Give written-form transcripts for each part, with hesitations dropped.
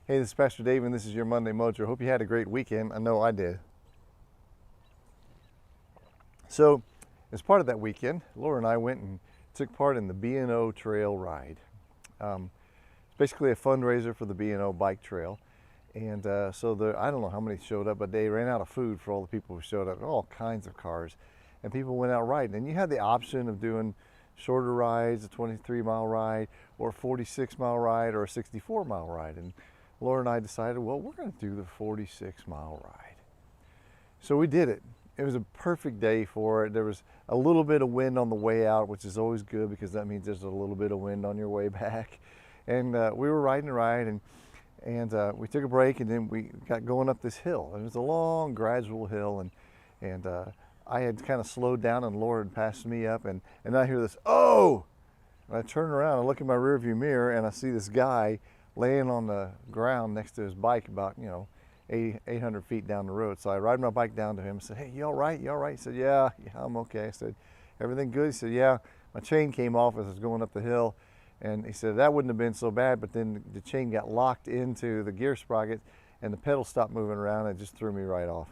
Hey, this is Pastor Dave, and this is your Monday Mojo. Hope you had a great weekend. I know I did. So, as part of that weekend, Laura and I went and took part in the B&O Trail Ride. It's basically a fundraiser for the B&O Bike Trail. And I don't know how many showed up, but they ran out of food for all the people who showed up, all kinds of cars. And people went out riding. And you had the option of doing shorter rides, a 23-mile ride, or a 46-mile ride, or a 64-mile ride. And Laura and I decided, well, we're going to do the 46-mile ride. So we did it. It was a perfect day for it. There was a little bit of wind on the way out, which is always good because that means there's a little bit of wind on your way back. And we were riding the ride, and we took a break, and then we got going up this hill. And it was a long, gradual hill, and I had kind of slowed down, and Laura had passed me up, and I hear this, oh! And I turn around and look in my rearview mirror, and I see this guy laying on the ground next to his bike about, 800 feet down the road. So I ride my bike down to him and said, hey, you all right? You all right? He said, yeah, I'm okay. I said, everything good? He said, yeah, my chain came off as I was going up the hill. And he said, that wouldn't have been so bad, but then the chain got locked into the gear sprocket and the pedal stopped moving around and it just threw me right off.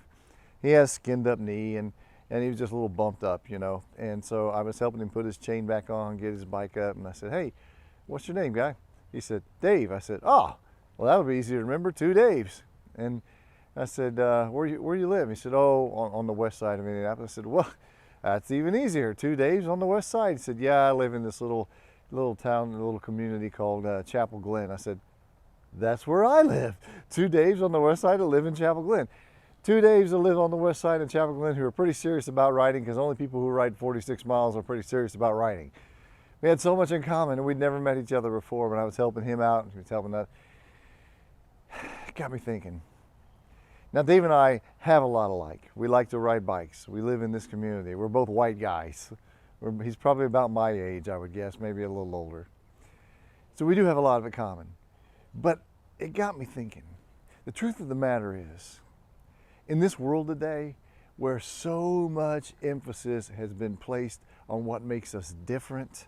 He has skinned up knee and he was just a little bumped up, And so I was helping him put his chain back on, get his bike up. And I said, hey, what's your name, guy? He said, Dave. I said, oh, well, that'll be easy to remember, 2 Daves. And I said, where you live? He said, oh, on the west side of Indianapolis. I said, well, that's even easier, 2 Daves on the west side. He said, yeah, I live in this little town, a little community called Chapel Glen. I said, that's where I live. 2 Daves on the west side that live in Chapel Glen. 2 Daves that live on the west side in Chapel Glen who are pretty serious about riding, because only people who ride 46 miles are pretty serious about riding. We had so much in common, and we'd never met each other before. When I was helping him out, and he was helping us, it got me thinking. Now, Dave and I have a lot alike. We like to ride bikes. We live in this community. We're both white guys. He's probably about my age, I would guess, maybe a little older. So we do have a lot of in common. But it got me thinking. The truth of the matter is, in this world today, where so much emphasis has been placed on what makes us different,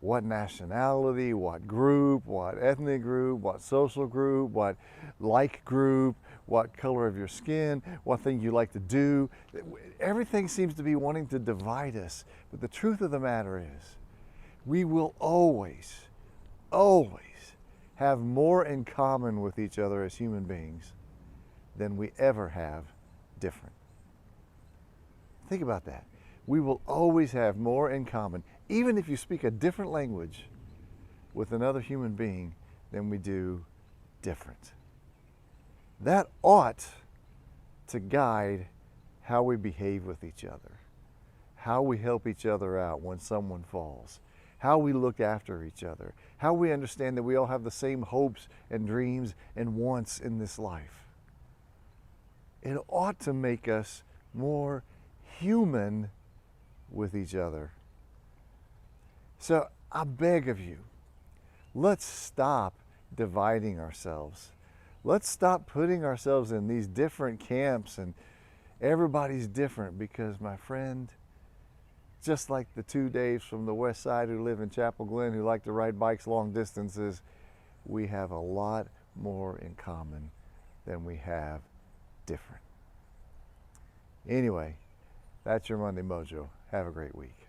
what nationality, what group, what ethnic group, what social group, what like group, what color of your skin, what thing you like to do. Everything seems to be wanting to divide us. But the truth of the matter is, we will always, always have more in common with each other as human beings than we ever have different. Think about that. We will always have more in common, even if you speak a different language with another human being, than we do different. That ought to guide how we behave with each other, how we help each other out when someone falls, how we look after each other, how we understand that we all have the same hopes and dreams and wants in this life. It ought to make us more human with each other. So I beg of you, let's stop dividing ourselves. Let's stop putting ourselves in these different camps and everybody's different, because my friend, just like the 2 Daves from the west side who live in Chapel Glen who like to ride bikes long distances, we have a lot more in common than we have different. Anyway, that's your Monday Mojo. Have a great week.